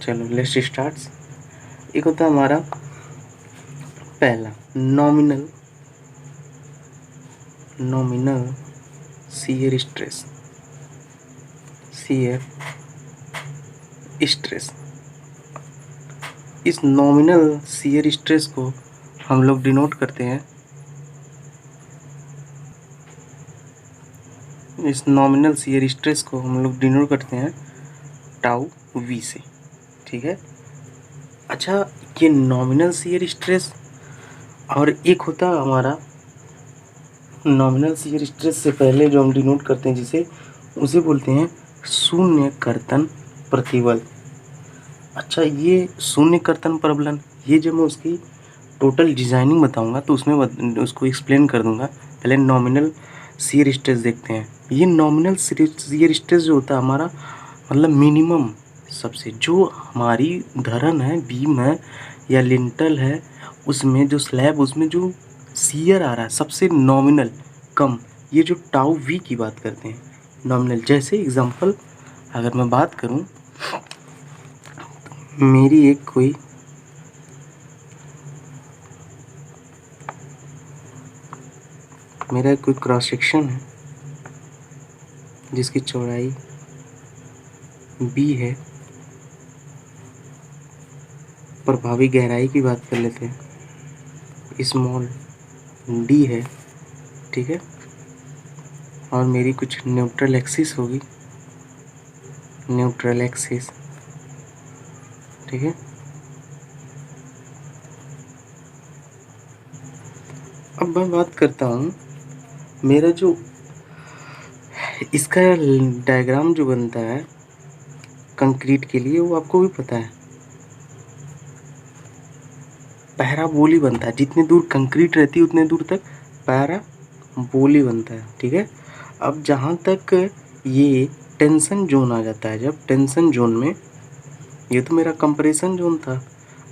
चलो let's start. एक होता है हमारा पहला नॉमिनल शियर स्ट्रेस। इस नॉमिनल शियर स्ट्रेस को हम लोग डिनोट करते हैं टाउ वी से। ठीक है। अच्छा, ये नॉमिनल शियर स्ट्रेस और एक होता है हमारा नॉमिनल शियर स्ट्रेस से पहले जो हम डिनोट करते हैं जिसे उसे बोलते हैं शून्य कर्तन प्रतिबल। अच्छा, ये शून्य कर्तन प्रबलन, ये जब मैं उसकी टोटल डिजाइनिंग बताऊंगा तो उसमें उसको एक्सप्लेन कर दूंगा। पहले नॉमिनल शियर स्ट्रेस देखते हैं। ये नॉमिनल शियर स्ट्रेस जो होता है हमारा मतलब मिनिमम, सबसे जो हमारी धरन है, बीम है या लिंटल है, उसमें जो स्लैब, उसमें जो शियर आ रहा है सबसे नॉमिनल कम, ये जो टाउ वी की बात करते हैं नॉमिनल। जैसे एग्जांपल अगर मैं बात करूं, मेरी एक कोई मेरा कोई क्रॉस सेक्शन है जिसकी चौड़ाई बी है, प्रभावी गहराई की बात कर लेते हैं, स्मॉल डी है। ठीक है। और मेरी कुछ न्यूट्रल एक्सिस होगी, न्यूट्रल एक्सिस। ठीक है। अब मैं बात करता हूँ मेरा जो इसका डायग्राम जो बनता है कंक्रीट के लिए, वो आपको भी पता है, पैराबोली बनता है। जितने दूर कंक्रीट रहती है उतने दूर तक पैराबोली बनता है। ठीक है। अब जहाँ तक ये टेंशन जोन आ जाता है, जब टेंशन जोन में, ये तो मेरा कंप्रेशन जोन था,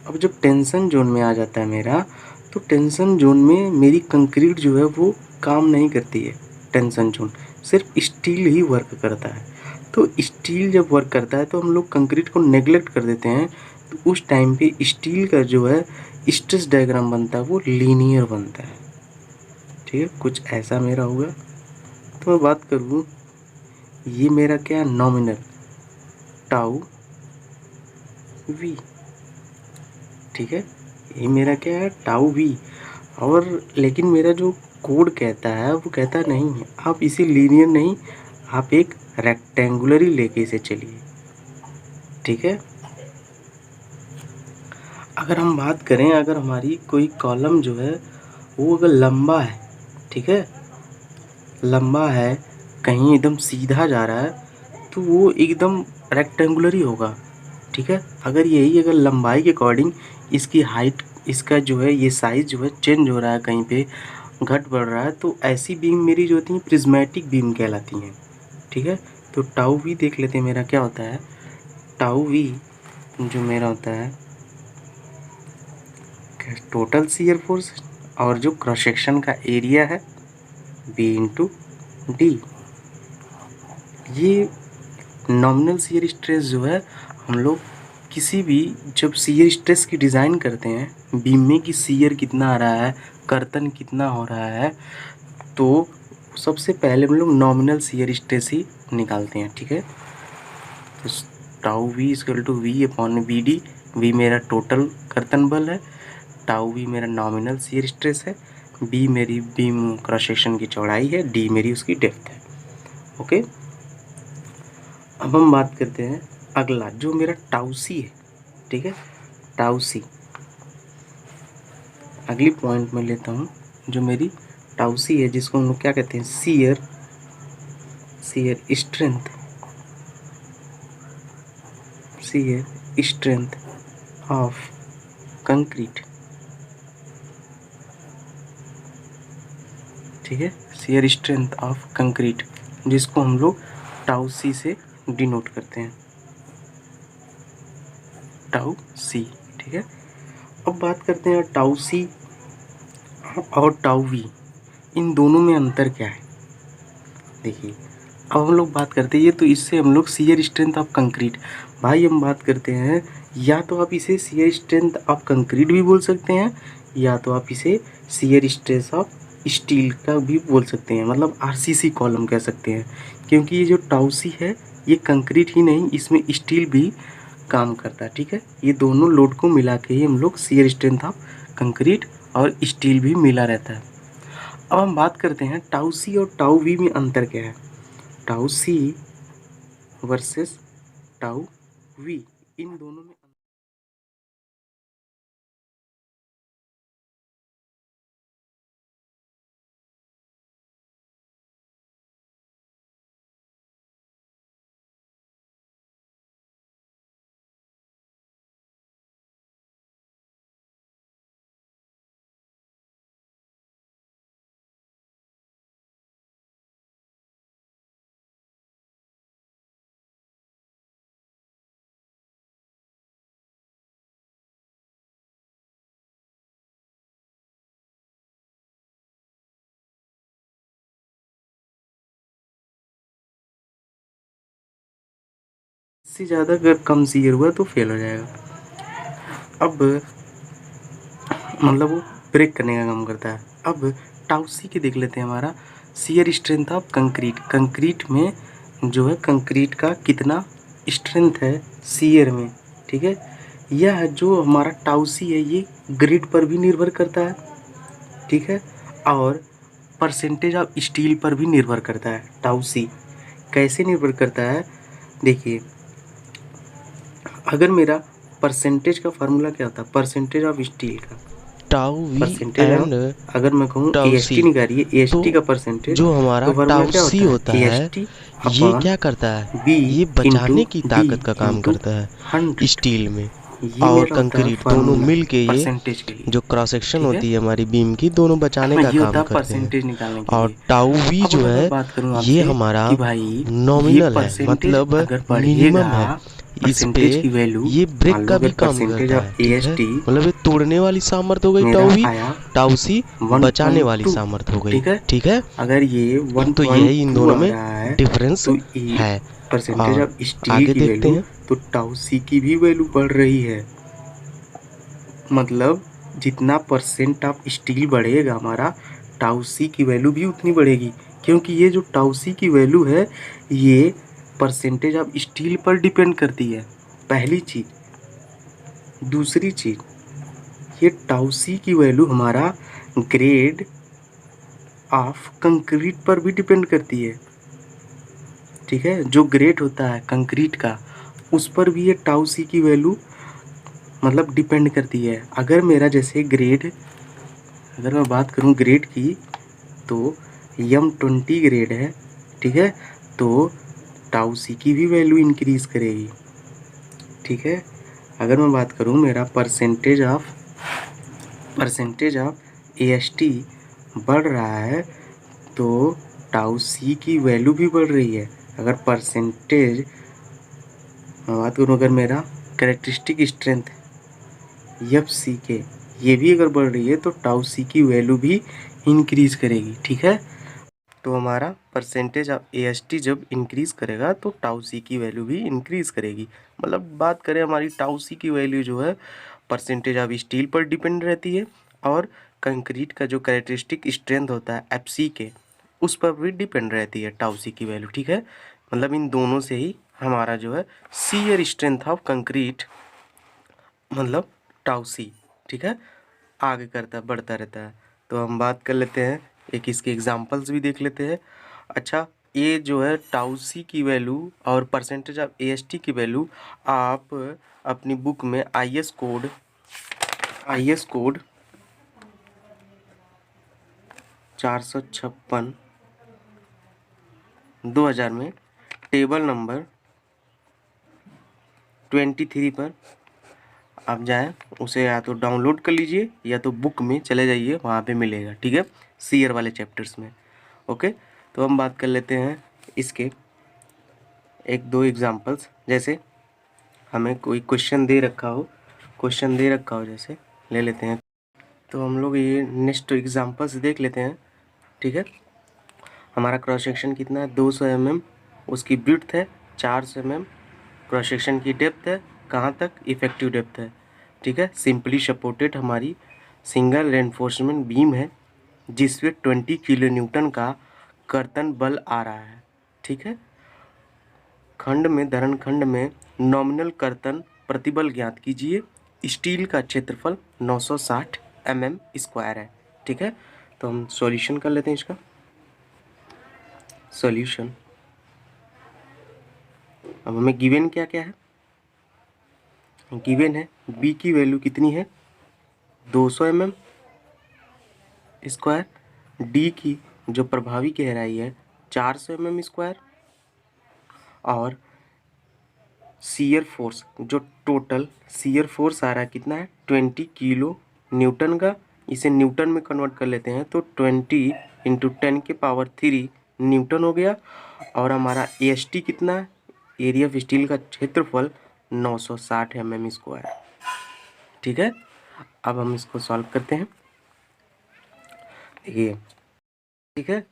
अब जब टेंशन जोन में आ जाता है मेरा, तो टेंशन जोन में मेरी कंक्रीट जो है वो काम नहीं करती है। टेंशन जोन सिर्फ स्टील ही वर्क करता है। तो स्टील जब वर्क करता है तो हम लोग कंक्रीट को नेग्लेक्ट कर देते हैं। तो उस टाइम पे स्टील का जो है स्ट्रेस डायग्राम बनता है वो लीनियर बनता है। ठीक है, कुछ ऐसा मेरा होगा। तो मैं बात करूँ, ये मेरा क्या नॉमिनल टाउ वी। ठीक है, ये मेरा क्या है टाउ वी। और लेकिन मेरा जो कोड कहता है वो कहता नहीं है आप इसे लीनियर नहीं, आप एक रेक्टेंगुलर ही लेके इसे चलिए। ठीक है। अगर हम बात करें, अगर हमारी कोई कॉलम जो है वो अगर लंबा है, ठीक है, लंबा है, कहीं एकदम सीधा जा रहा है, तो वो एकदम रेक्टेंगुलर ही होगा। ठीक है। अगर यही अगर लंबाई के अकॉर्डिंग इसकी हाइट, इसका जो है ये साइज जो है चेंज हो रहा है, कहीं पे घट बढ़ रहा है, तो ऐसी बीम मेरी जो होती है प्रिज्मेटिक बीम कहलाती हैं। ठीक है। तो टाउ वी देख लेते हैं मेरा क्या होता है। टाउ वी जो मेरा होता है टोटल शियर फोर्स, और जो क्रॉस सेक्शन का एरिया है बी इंटू डी। ये नॉमिनल शियर स्ट्रेस जो है हम लोग किसी भी जब शियर स्ट्रेस की डिज़ाइन करते हैं बीम में कि शियर कितना आ रहा है, कर्तन कितना हो रहा है, तो सबसे पहले हम लोग नॉमिनल शियर स्ट्रेस ही निकालते हैं। ठीक है। तो tau V equal to V upon B D. V मेरा टोटल कर्तन बल है, टाउ वी मेरा नॉमिनल शियर स्ट्रेस है, बी मेरी बीम क्रॉस सेक्शन की चौड़ाई है, डी मेरी उसकी डेप्थ है। ओके। अब हम बात करते हैं अगला जो मेरा टाउ सी है। ठीक है, टाउ सी अगली पॉइंट में लेता हूँ। जो मेरी टाउ सी है जिसको हम लोग क्या कहते हैं, shear strength, shear strength of concrete. ठीक है, शियर स्ट्रेंथ ऑफ कंक्रीट, जिसको हम लोग टाउ सी से डिनोट करते हैं, टाउ सी। ठीक है। अब बात करते हैं टाउ सी और टाउ वी, इन दोनों में अंतर क्या है। देखिए, अब हम लोग बात करते हैं ये, तो इससे हम लोग शियर स्ट्रेंथ ऑफ कंक्रीट, भाई हम बात करते हैं, या तो आप इसे शियर स्ट्रेंथ ऑफ कंक्रीट भी बोल सकते हैं, या तो आप इसे शियर स्ट्रेस ऑफ स्टील का भी बोल सकते हैं, मतलब आरसीसी कॉलम कह सकते हैं, क्योंकि ये जो टाउसी है ये कंक्रीट ही नहीं, इसमें स्टील भी काम करता है। ठीक है, ये दोनों लोड को मिला के ही हम लोग शियर स्ट्रेंथ ऑफ कंक्रीट और स्टील भी मिला रहता है। अब हम बात करते हैं टाउ सी और टाउ वी में अंतर क्या है। Tau C versus tau V, इन दोनों में इससे ज़्यादा अगर कम सीयर हुआ तो फेल हो जाएगा। अब मतलब वो ब्रेक करने का काम करता है। अब टाउ सी के देख लेते हैं, हमारा shear strength of concrete, concrete में जो है कंक्रीट का कितना स्ट्रेंथ है शियर में। ठीक है, यह जो हमारा टाउ सी है ये ग्रिड पर भी निर्भर करता है। ठीक है, और परसेंटेज ऑफ स्टील पर भी निर्भर करता है। टाउ सी कैसे निर्भर करता है, देखिए, अगर मेरा परसेंटेज का फार्मूला क्या होता है, परसेंटेज ऑफ स्टील का tau V percentage of, and अगर मैं कहूँ tau A S C. T निकालिए, ए एस तो टी का परसेंटेज, जो हमारा तो फार्मूला टाउ क्या सी होता है, होता ए है एस टी ये अपॉन क्या करता है, बी ये इंटू बचाने की डी ताकत का काम इंटू करता है 100। स्टील में। ये और मेरा होता है कंक्रीट दोनों फार्मूला मिल के ये परसेंटेज के लिए। जो क्रॉस सेक्शन ठीक है, होती है हमारी बीम की, दोनों बचाने का ये होता काम है करते हैं। परसेंटेज निकालने के और लिए। टाउ वी अब जो अगर मैं है बात करूँ ये आपसे हमारा कि भाई ये नॉमिनल है, परसेंटेज मतलब अगर मिनिमम है। बढ़ेगा, इस पे परसेंटेज की वैल्यू, ये ब्रेक मान लो का भी अगर काम परसेंटेज करता है। ऑफ ए ठीक एस है, टी मतलब ये तोड़ने वाली सामर्थ हो गई टाउ मेरा वी, आया टाउ सी बचाने वाली 1.2, सामर्थ हो गई। ठीक है, ठीक है, अगर ये तो यही इन 1.2 दोनों आ में रहा है डिफरेंस तो ये है। परसेंटेज और ऑफ स्टील आगे की देखते वैल्यू, हैं। तो टाउ सी की भी वैल्यू बढ़ रही है। मतलब जितना परसेंट ऑफ स्टील बढ़ेगा हमारा, टाउ सी की वैल्यू भी उतनी बढ़ेगी, क्योंकि ये जो टाउ सी की वैल्यू है ये परसेंटेज ऑफ स्टील पर डिपेंड करती है, पहली चीज़। दूसरी चीज़, ये टाउ सी की वैल्यू हमारा ग्रेड ऑफ कंक्रीट पर भी डिपेंड करती है। ठीक है, जो ग्रेड होता है कंक्रीट का उस पर भी ये टाउ सी की वैल्यू मतलब डिपेंड करती है। अगर मेरा जैसे ग्रेड, अगर मैं बात करूँ ग्रेड की, तो M20 ग्रेड है, ठीक है, तो टाउ सी की भी वैल्यू इंक्रीज़ करेगी। ठीक है, अगर मैं बात करूँ मेरा परसेंटेज ऑफ AST बढ़ रहा है तो टाउ सी की वैल्यू भी बढ़ रही है। अगर परसेंटेज मैं बात करूँ, अगर मेरा कैरेक्टरिस्टिक स्ट्रेंथ FC ये भी अगर बढ़ रही है तो टाउ सी की वैल्यू भी इंक्रीज़ करेगी। ठीक है, तो हमारा परसेंटेज ऑफ AST जब इंक्रीज़ करेगा तो टाउ सी की वैल्यू भी इंक्रीज़ करेगी। मतलब बात करें हमारी टाउ सी की वैल्यू जो है परसेंटेज ऑफ स्टील पर डिपेंड रहती है, और कंक्रीट का जो कैरेक्टरिस्टिक स्ट्रेंथ होता है FC उस पर भी डिपेंड रहती है टाउ सी की वैल्यू। ठीक है, मतलब इन दोनों से ही हमारा जो है शियर स्ट्रेंथ ऑफ कंक्रीट मतलब टाउ सी, ठीक है, आगे करता बढ़ता रहता है। तो हम बात कर लेते हैं, एक इसके एग्जांपल्स भी देख लेते हैं। अच्छा, ये जो है टाउ सी की वैल्यू और परसेंटेज ऑफ AST की वैल्यू आप अपनी बुक में आई एस कोड 456/2000 में टेबल नंबर 23 पर आप जाएं, उसे या तो डाउनलोड कर लीजिए या तो बुक में चले जाइए, वहाँ पे मिलेगा। ठीक है, सीयर वाले चैप्टर्स में। ओके, तो हम बात कर लेते हैं इसके एक दो एग्जांपल्स। जैसे हमें कोई क्वेश्चन दे रखा हो जैसे ले लेते हैं, तो हम लोग ये नेक्स्ट एग्जांपल्स देख लेते हैं। ठीक है, हमारा क्रॉस सेक्शन कितना है, 200 mm उसकी ब्रीड्थ है 400 mm, क्रॉस सेक्शन की डेप्थ है कहाँ तक, इफेक्टिव डेप्थ है, ठीक है। सिंपली सपोर्टेड हमारी सिंगल रेनफोर्समेंट बीम है जिसमें 20 किलो न्यूटन का कर्तन बल आ रहा है, ठीक है। खंड में धरण खंड में नॉमिनल कर्तन प्रतिबल ज्ञात कीजिए। स्टील का क्षेत्रफल 960 mm² है, ठीक है। तो हम सॉल्यूशन कर लेते हैं इसका। सॉल्यूशन, अब हमें गिवन क्या क्या है, गिवन है बी की वैल्यू कितनी है 200 mm², डी की जो प्रभावी गहराई है 400 mm², और शियर फोर्स जो टोटल शियर फोर्स आ रहा है कितना है 20 किलो न्यूटन का। इसे न्यूटन में कन्वर्ट कर लेते हैं तो 20 × 10⁻³ न्यूटन हो गया। और हमारा AST कितना है, एरिया ऑफ स्टील का क्षेत्रफल 960 mm², ठीक है। अब हम इसको सॉल्व करते हैं, देखिए, ठीक है।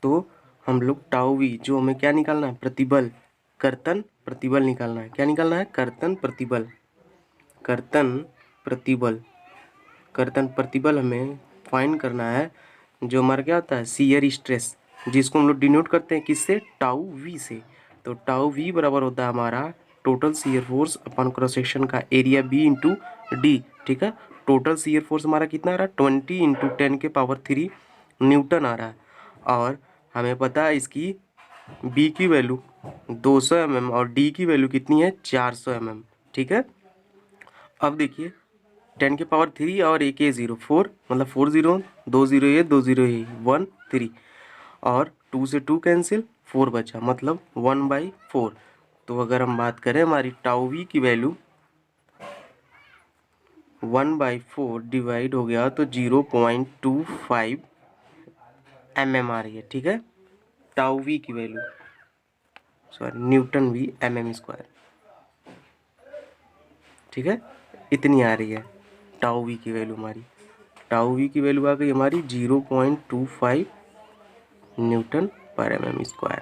तो हम लोग टाउ वी जो हमें क्या निकालना है, प्रतिबल, कर्तन प्रतिबल निकालना है। क्या निकालना है, कर्तन प्रतिबल, कर्तन प्रतिबल, कर्तन प्रतिबल हमें फाइंड करना है। जो हमारा क्या होता है शियर स्ट्रेस, जिसको हम लोग डिनोट करते हैं किससे, टाउ वी से। तो टाउ वी बराबर होता है हमारा टोटल शियर फोर्स अपन क्रॉस सेक्शन का एरिया बी इंटू डी, ठीक है। टोटल शियर फोर्स हमारा कितना आ रहा है 20 × 10⁻³ न्यूटन आ रहा है। और हमें पता है इसकी बी की वैल्यू 200 mm और डी की वैल्यू कितनी है 400 mm, ठीक है। अब देखिए 10⁻³ और एक 0 4, मतलब 4 0, 2 0 ये 2 0 ये 1 3, और 2 से 2 कैंसिल, 4 बचा, मतलब 1/4। तो अगर हम बात करें हमारी टाउ वी की वैल्यू 1/4 डिवाइड हो गया तो 0.25 mm आ रही है, ठीक है। टाउ वी की value, sorry newton V mm², ठीक है, इतनी आ रही है टाउ वी की वैल्यू हमारी। टाउ वी की वैल्यू आ गई हमारी 0.25 Nm/mm²।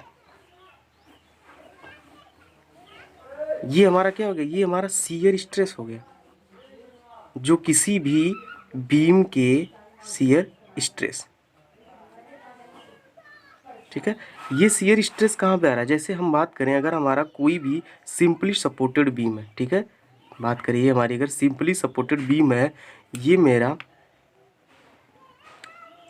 ये हमारा क्या हो गया, ये हमारा शियर स्ट्रेस हो गया, जो किसी भी बीम के शियर स्ट्रेस, ठीक है। ये शियर स्ट्रेस कहाँ पे आ रहा है, जैसे हम बात करें अगर हमारा कोई भी सिंपली सपोर्टेड बीम है, ठीक है, बात करिए हमारी अगर सिंपली सपोर्टेड बीम है, ये मेरा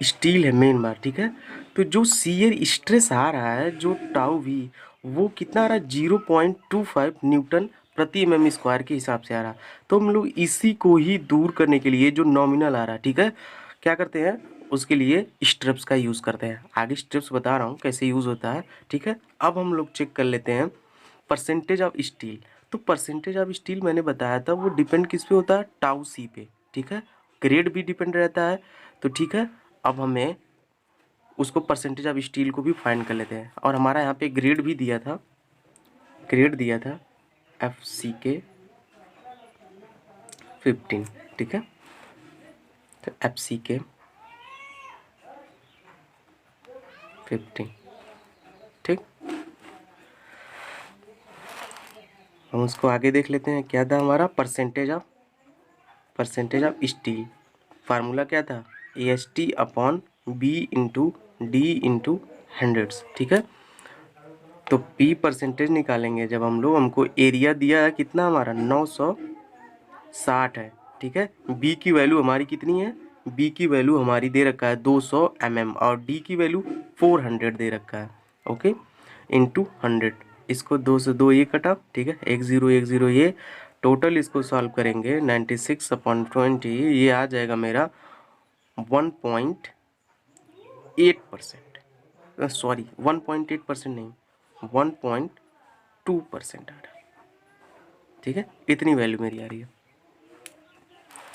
स्टील है मेन बार, ठीक है। तो जो शियर स्ट्रेस आ रहा है जो टाउ वी, वो कितना आ रहा है 0.25 न्यूटन प्रति mm² के हिसाब से आ रहा। तो हम लोग इसी को ही दूर करने के लिए जो नॉमिनल आ रहा है, ठीक है, क्या करते हैं उसके लिए स्ट्रिप्स का यूज़ करते हैं। आगे स्ट्रिप्स बता रहा हूँ कैसे यूज़ होता है, ठीक है। अब हम लोग चेक कर लेते हैं परसेंटेज ऑफ स्टील। तो परसेंटेज ऑफ स्टील मैंने बताया था वो डिपेंड किस पे होता है, टाउ सी पे, ठीक है। ग्रेड भी डिपेंड रहता है, तो ठीक है। अब हमें उसको परसेंटेज ऑफ स्टील को भी फाइंड कर लेते हैं। और हमारा यहाँ पे ग्रेड भी दिया था, ग्रेड दिया था FCK 15, ठीक है। तो FCK 15, ठीक। हम उसको आगे देख लेते हैं क्या था हमारा परसेंटेज ऑफ स्टील। फार्मूला क्या था AST/B × D × 100, ठीक है। तो P परसेंटेज निकालेंगे जब हम लोग, हमको एरिया दिया है कितना हमारा 960 है, ठीक है। B की वैल्यू हमारी कितनी है, B की वैल्यू हमारी दे रखा है 200 mm और D की वैल्यू 400 दे रखा है, ओके, इंटू 100। इसको 2 से 2 ये कटा, ठीक है, 1 0 1 0 ये, टोटल इसको सॉल्व करेंगे 96/20, ये आ जाएगा मेरा 1.8%, सॉरी 1.8% नहीं 1.2% आ रहा है, ठीक है। इतनी वैल्यू मेरी आ रही है।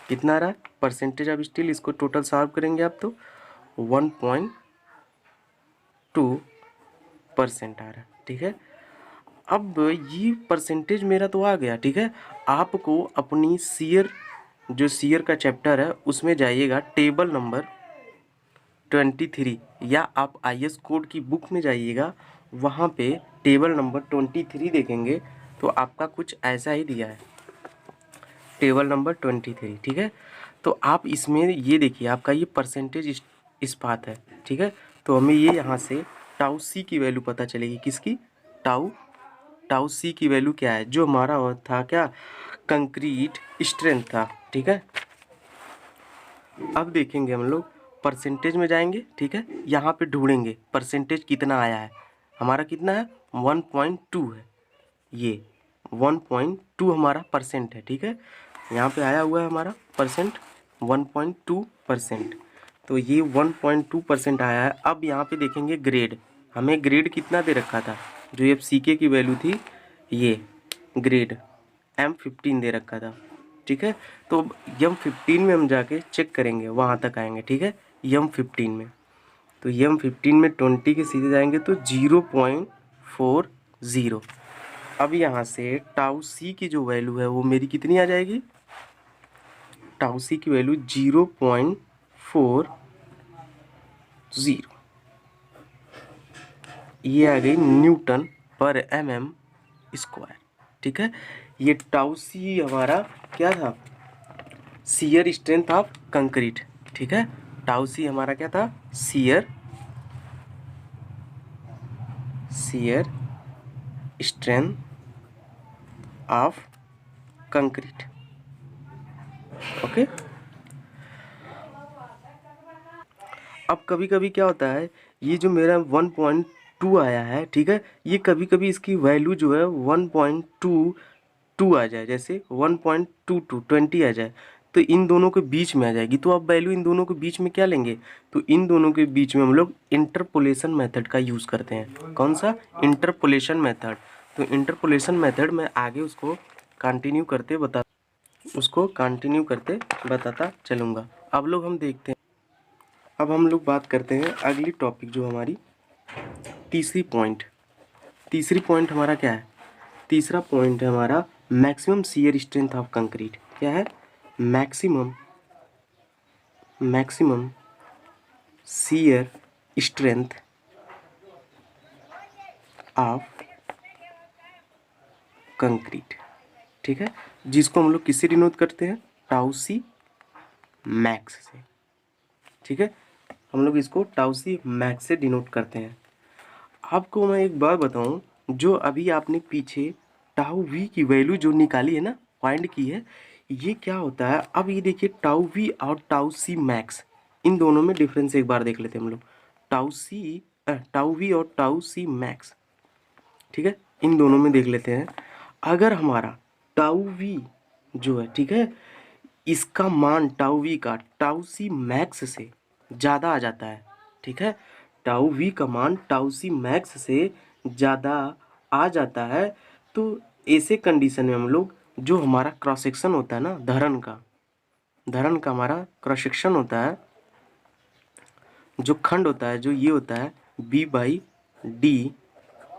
कितना आ रहा है परसेंटेज ऑफ स्टील, इसको टोटल सॉल्व करेंगे आप तो 1.2% आ रहा है, ठीक है। अब ये परसेंटेज मेरा तो आ गया, ठीक है। आपको अपनी जो शियर का चैप्टर है उसमें जाइएगा, टेबल नंबर 23 या आप IS कोड की बुक में जाइएगा, वहाँ पे टेबल नंबर 23 देखेंगे तो आपका कुछ ऐसा ही दिया है, टेबल नंबर 23, ठीक है। तो आप इसमें ये देखिए आपका ये परसेंटेज इस्पात है, ठीक है। तो हमें ये यहाँ से टाउ सी की वैल्यू पता चलेगी, किसकी, टाउ टाउ सी की वैल्यू क्या है, जो हमारा था क्या, कंक्रीट स्ट्रेंथ था, ठीक है। अब देखेंगे हम लोग परसेंटेज में जाएंगे, ठीक है, यहाँ पे ढूंढेंगे परसेंटेज कितना आया है, हमारा कितना है 1.2 है, ये 1.2 हमारा परसेंट है, ठीक है। यहाँ पे आया हुआ है हमारा परसेंट 1.2%, तो ये 1.2% आया है। अब यहाँ पे देखेंगे ग्रेड, हमें ग्रेड कितना दे रखा था, जो एफ सी के की वैल्यू थी, ये ग्रेड M15 दे रखा था, ठीक है। तो M15 में हम जाके चेक करेंगे, वहाँ तक आएंगे, ठीक है। M15 में, तो M15 में 20 के सीधे जाएंगे तो 0.40। अब यहाँ से टाउ सी की जो वैल्यू है वो मेरी कितनी आ जाएगी, टाउ सी की वैल्यू 0.40, ये आ गई न्यूटन पर mm², ठीक है। ये टाउ सी हमारा क्या था, शियर स्ट्रेंथ ऑफ कंक्रीट, ठीक है। टाउ सी हमारा क्या था, shear strength of concrete, okay. अब कभी कभी क्या होता है, ये जो मेरा 1.2 आया है, ठीक है, ये कभी कभी इसकी वैल्यू जो है 1.22 आ जाए, जैसे 1.22 आ जाए, तो इन दोनों के बीच में आ जाएगी। तो अब वैल्यू इन दोनों के बीच में क्या लेंगे, तो इन दोनों के बीच में हम लोग इंटरपोलेशन मेथड का यूज़ करते हैं। कौन सा, इंटरपोलेशन मेथड। तो इंटरपोलेशन मेथड में आगे उसको कंटिन्यू करते बताता चलूँगा। अब हम लोग बात करते हैं अगली टॉपिक, जो हमारी तीसरी पॉइंट हमारा क्या है, तीसरा पॉइंट है हमारा maximum shear strength of concrete. क्या है, maximum shear strength of concrete, ठीक है, जिसको हम लोग किससे डिनोट करते हैं, टाउ सी मैक्स से, ठीक है। हम लोग इसको टाउ सी मैक्स से डिनोट करते हैं। आपको मैं एक बात बताऊं, जो अभी आपने पीछे टाउ वी की वैल्यू जो निकाली है ना, फाइंड की है, ये क्या होता है, अब ये देखिए टाउ वी और टाउ सी मैक्स, इन दोनों में डिफरेंस एक बार देख लेते हैं हम लोग। टाउ वी और टाउ सी मैक्स, ठीक है, इन दोनों में देख लेते हैं। अगर हमारा टाउ वी जो है, ठीक है, इसका मान टाउ वी का टाउ सी मैक्स से ज़्यादा आ जाता है, ठीक है, टाउ वी का मान टाउ सी मैक्स से ज़्यादा आ जाता है, तो ऐसे कंडीशन में हम लोग जो हमारा क्रॉस सेक्शन होता है ना, धरन का हमारा क्रॉस सेक्शन होता है, जो खंड होता है, जो ये होता है B/D,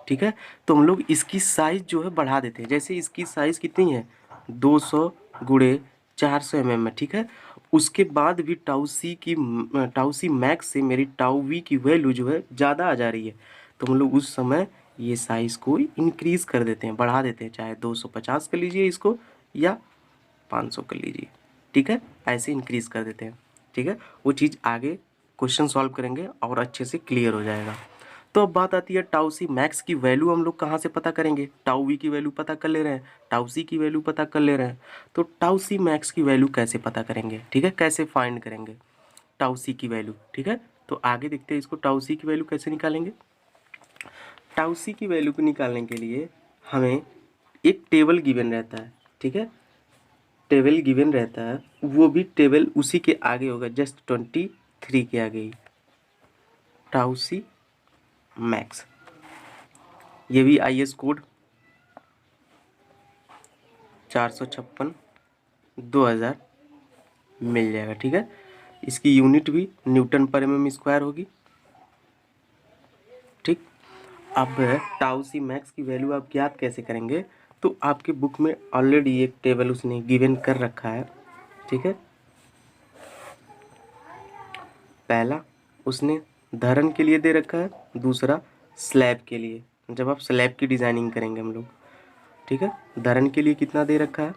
ठीक है, तो हम लोग इसकी साइज जो है बढ़ा देते हैं। जैसे इसकी साइज कितनी है, 200 गुणे 400 mm में, ठीक है। उसके बाद भी टाउ सी मैक्स से मेरी टाउ वी की वैल्यू जो है ज़्यादा आ जा रही है, तो हम लोग उस समय ये साइज़ को इंक्रीज़ कर देते हैं, बढ़ा देते हैं, चाहे 250 कर लीजिए इसको या 500 कर लीजिए, ठीक है, ऐसे इंक्रीज़ कर देते हैं, ठीक है। वो चीज़ आगे क्वेश्चन सॉल्व करेंगे और अच्छे से क्लियर हो जाएगा। तो अब बात आती है टाउ सी मैक्स की वैल्यू हम लोग कहाँ से पता करेंगे, टाउ वी की वैल्यू पता कर ले रहे हैं, टाउ सी की वैल्यू पता कर ले रहे हैं, तो टाउ सी मैक्स की वैल्यू कैसे पता करेंगे, ठीक है, कैसे फाइंड करेंगे टाउ सी की वैल्यू, ठीक है। तो आगे देखते हैं इसको, टाउ सी की वैल्यू कैसे निकालेंगे। टाउ सी की वैल्यू को निकालने के लिए हमें एक टेबल गिवन रहता है, ठीक है, टेबल गिवन रहता है, वो भी टेबल उसी के आगे होगा, जस्ट 23 के आगे ही, टाउ सी मैक्स, ये भी IS कोड 456/2000 मिल जाएगा, ठीक है। इसकी यूनिट भी न्यूटन पर mm² होगी, ठीक। अब टाउ सी मैक्स की वैल्यू आप ज्ञात कैसे करेंगे, तो आपके बुक में ऑलरेडी एक टेबल उसने गिवन कर रखा है, ठीक है। पहला उसने धरन के लिए दे रखा है, दूसरा स्लैब के लिए, जब आप स्लैब की डिज़ाइनिंग करेंगे हम लोग, ठीक है। धरन के लिए कितना दे रखा है,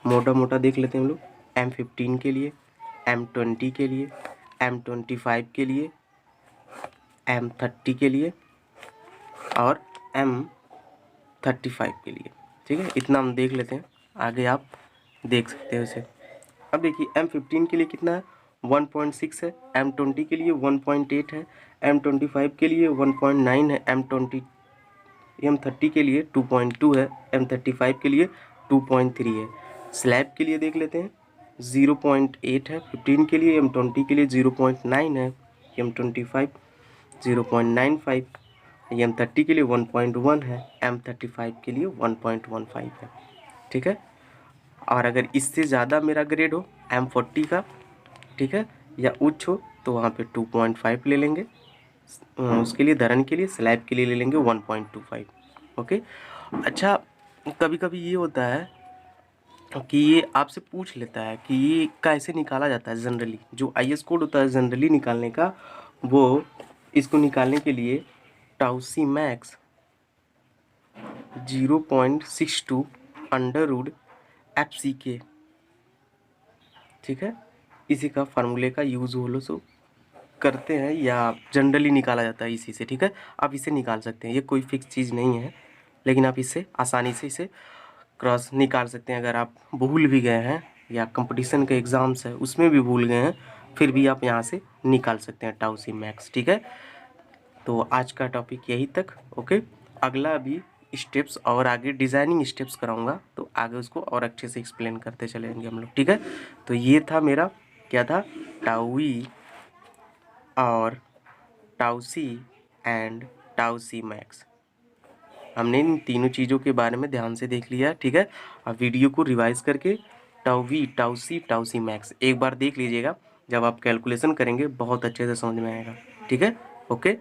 मोटा मोटा देख लेते हैं हम लोग। M15 के लिए, M20 के लिए, M25 के लिए, M30 के लिए और M35 के लिए, ठीक है। इतना हम देख लेते हैं, आगे आप देख सकते हो इसे। अब देखिए M15 के लिए कितना है, 1.6 है, M20 के लिए 1.8 है, M25 के लिए 1.9 है, M30 के लिए 2.2 है, M35 के लिए 2.3 है। स्लैब के लिए देख लेते हैं, 0.8 है 15 के लिए, M20 के लिए 0.9 है, M25 0.95, M30 के लिए 1.1 है, M35 के लिए 1.15 है, ठीक है। और अगर इससे ज़्यादा मेरा ग्रेड हो M40 का, ठीक है, या उच्च हो, तो वहाँ पे 2.5 ले लेंगे। उसके लिए धरन के लिए, स्लैब के लिए ले लेंगे 1.25। ओके। अच्छा, कभी कभी ये होता है कि ये आपसे पूछ लेता है कि ये कैसे निकाला जाता है जनरली, जो IS कोड होता है जनरली निकालने का, वो इसको निकालने के लिए टाउसी मैक्स 0.62 √FCK, ठीक है, इसी का फार्मूले का यूज़ हो लो सो करते हैं या जनरली निकाला जाता है इसी से, ठीक है। आप इसे निकाल सकते हैं, ये कोई फिक्स चीज़ नहीं है, लेकिन आप इससे आसानी से इसे क्रॉस निकाल सकते हैं। अगर आप भूल भी गए हैं या कंपटीशन के एग्ज़ाम्स है उसमें भी भूल गए हैं, फिर भी आप यहाँ से निकाल सकते हैं टाउसी मैक्स, ठीक है। तो आज का टॉपिक यही तक। ओके, अगला अभी स्टेप्स और आगे डिज़ाइनिंग स्टेप्स कराऊंगा, तो आगे उसको और अच्छे से एक्सप्लेन करते चलेंगे हम लोग, ठीक है। तो ये था मेरा क्या था, टाउई और टाउसी एंड टाउसी मैक्स। हमने इन तीनों चीज़ों के बारे में ध्यान से देख लिया, ठीक है। अब वीडियो को रिवाइज करके टाउवी, टाउसी, टाउसी मैक्स एक बार देख लीजिएगा, जब आप कैलकुलेशन करेंगे बहुत अच्छे से समझ में आएगा, ठीक है। ओके।